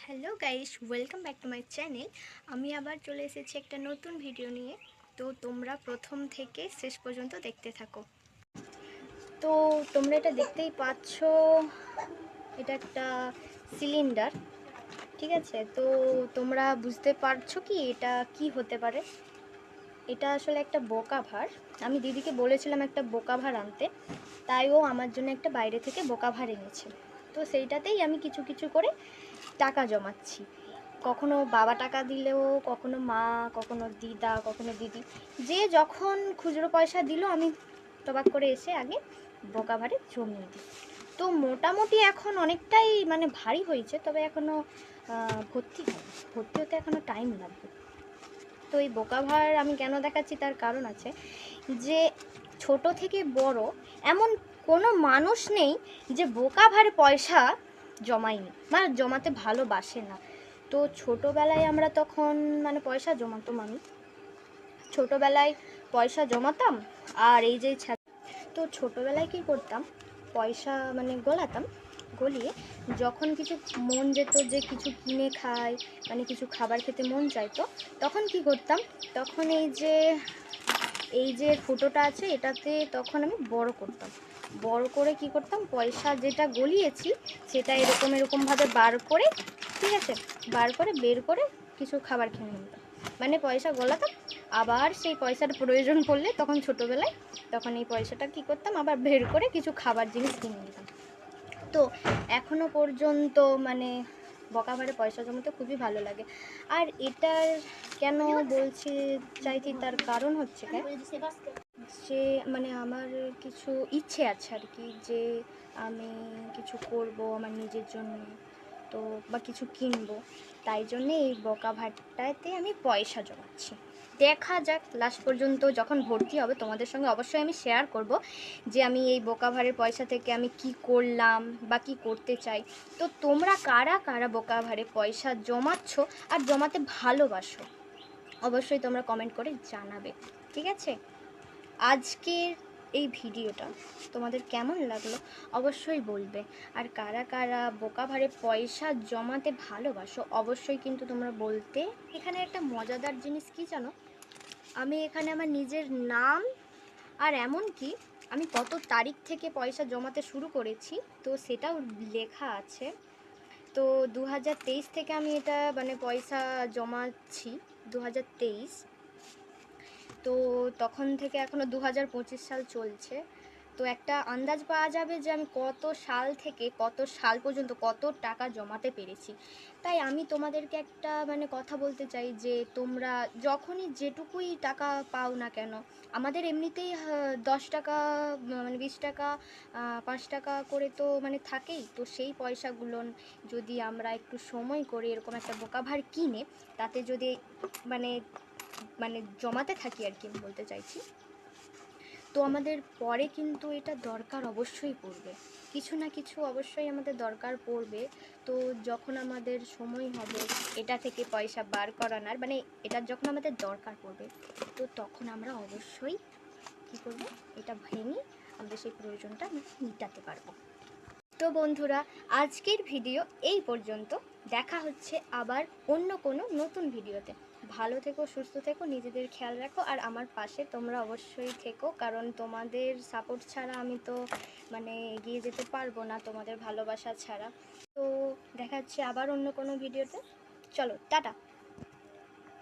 Hello guys, welcome back to my channel. আমি আবার চলে এসেছি একটা নতুন ভিডিও নিয়ে। তো তোমরা প্রথম থেকে শেষ পর্যন্ত দেখতে থাকো। তো তোমরা এটা দেখতেই পাচ্ছ, এটা একটা সিলিন্ডার, ঠিক আছে? তো তোমরা বুঝতে পারছো কি এটা কি হতে পারে? এটা আসলে একটা বোকাভার। আমি দিদিকে বলেছিলাম একটা বোকাভার আনতে, তাই ও আমার জন্য একটা বাইরে থেকে বোকাভার এনেছে। তো সেইটাতেই আমি কিছু কিছু করে টাকা জমাচ্ছি। কখনো বাবা টাকা দিলেও, কখনো মা, কখনো দিদা, কখনো দিদি, যে যখন খুচরো পয়সা দিল আমি টবাক করে এসে আগে বোকাভারে জমিয়ে দিই। তো মোটামুটি এখন অনেকটাই ভারী হয়েছে, তবে এখনও ভর্তি হয়নি। ভর্তি হতে এখনও টাইম লাগবে। তো এই বোকাভার আমি কেন দেখাচ্ছি তার কারণ আছে, যে ছোট থেকে বড় এমন কোনো মানুষ নেই যে বোকাভারে পয়সা জমায়নি বা জমাতে ভালোবাসে না। তো ছোটোবেলায় আমরা তখন পয়সা জমাতাম, আমি ছোটোবেলায় পয়সা জমাতাম। আর এই যে তো ছোটোবেলায় কী করতাম, পয়সা গলাতাম, গলিয়ে যখন কিছু মন যেত যে কিছু কিনে খাই, কিছু খাবার খেতে মন চাইতো, তখন কি করতাম, তখন এই যে ফুটোটা আছে এটাতে তখন আমি বড় করতাম। বড় করে কি করতাম, পয়সা যেটা গলিয়েছি সেটা এরকমভাবে বার করে, ঠিক আছে, বার করে বের করে কিছু খাবার খেয়ে নিতাম। পয়সা গলাতাম, আবার সেই পয়সার প্রয়োজন পড়লে তখন ছোটোবেলায় তখন এই পয়সাটা কি করতাম, আবার বের করে কিছু খাবার জিনিস কিনে নিতাম। তো এখনও পর্যন্ত বকাভারে পয়সা জমাতে খুবই ভালো লাগে। আর এটার কেন বলছি চাইছি, তার কারণ হচ্ছে যে আমার কিছু ইচ্ছে আছে আর কি, যে আমি কিছু করব আমার নিজের জন্য, তো বা কিছু কিনবো, তাই জন্যে এই বোকাভারটাতে আমি পয়সা জমাচ্ছি। দেখা যাক লাস্ট পর্যন্ত, যখন ভর্তি হবে তোমাদের সঙ্গে অবশ্যই আমি শেয়ার করব যে আমি এই বোকাভারের পয়সা থেকে আমি কি করলাম বা কি করতে চাই। তো তোমরা কারা কারা বোকাভারে পয়সা জমাচ্ছ আর জমাতে ভালোবাসো, অবশ্যই তোমরা কমেন্ট করে জানাবে, ঠিক আছে? আজকের এই ভিডিওটা তোমাদের কেমন লাগলো অবশ্যই বলবে। আর কারা কারা বোকাভারে পয়সা জমাতে ভালোবাসো অবশ্যই কিন্তু তোমরা বলতে। এখানে একটা মজাদার জিনিস কি জানো, আমি এখানে আমার নিজের নাম আর এমনকি আমি কত তারিখ থেকে পয়সা জমাতে শুরু করেছি তো সেটাও লেখা আছে। তো 2023 থেকে আমি এটা পয়সা জমাচ্ছি, 2023। তো তখন থেকে এখনও 2025 সাল চলছে। তো একটা আন্দাজ পাওয়া যাবে যে আমি কত সাল থেকে কত সাল পর্যন্ত কত টাকা জমাতে পেরেছি। তাই আমি তোমাদেরকে একটা কথা বলতে চাই যে তোমরা যখনই যেটুকুই টাকা পাও না কেন, আমাদের এমনিতেই 10 টাকা 20 টাকা 5 টাকা করে তো থাকেই। তো সেই পয়সাগুলো যদি আমরা একটু সময় করে এরকম একটা বোকাভার কিনে তাতে যদি জমাতে থাকি আর কি, আমি বলতে চাইছি, তো আমাদের পরে কিন্তু এটা দরকার অবশ্যই পড়বে, কিছু না কিছু অবশ্যই আমাদের দরকার পড়বে। তো যখন আমাদের সময় হবে এটা থেকে পয়সা বার করানোর, এটার যখন আমাদের দরকার পড়বে, তো তখন আমরা অবশ্যই কী করবো, এটা ভেঙে আমাদের সেই প্রয়োজনটা মেটাতে পারবো। তো বন্ধুরা, আজকের ভিডিও এই পর্যন্ত। দেখা হচ্ছে আবার অন্য কোনো নতুন ভিডিওতে। ভালো থেকো, সুস্থ থেকো, নিজেদের খেয়াল রাখো, আর আমার পাশে তোমরা অবশ্যই থেকো, কারণ তোমাদের সাপোর্ট ছাড়া আমি তো এগিয়ে যেতে পারবো না, তোমাদের ভালোবাসা ছাড়া। তো দেখা হচ্ছে আবার অন্য কোনো ভিডিওতে। চলো, টাটা।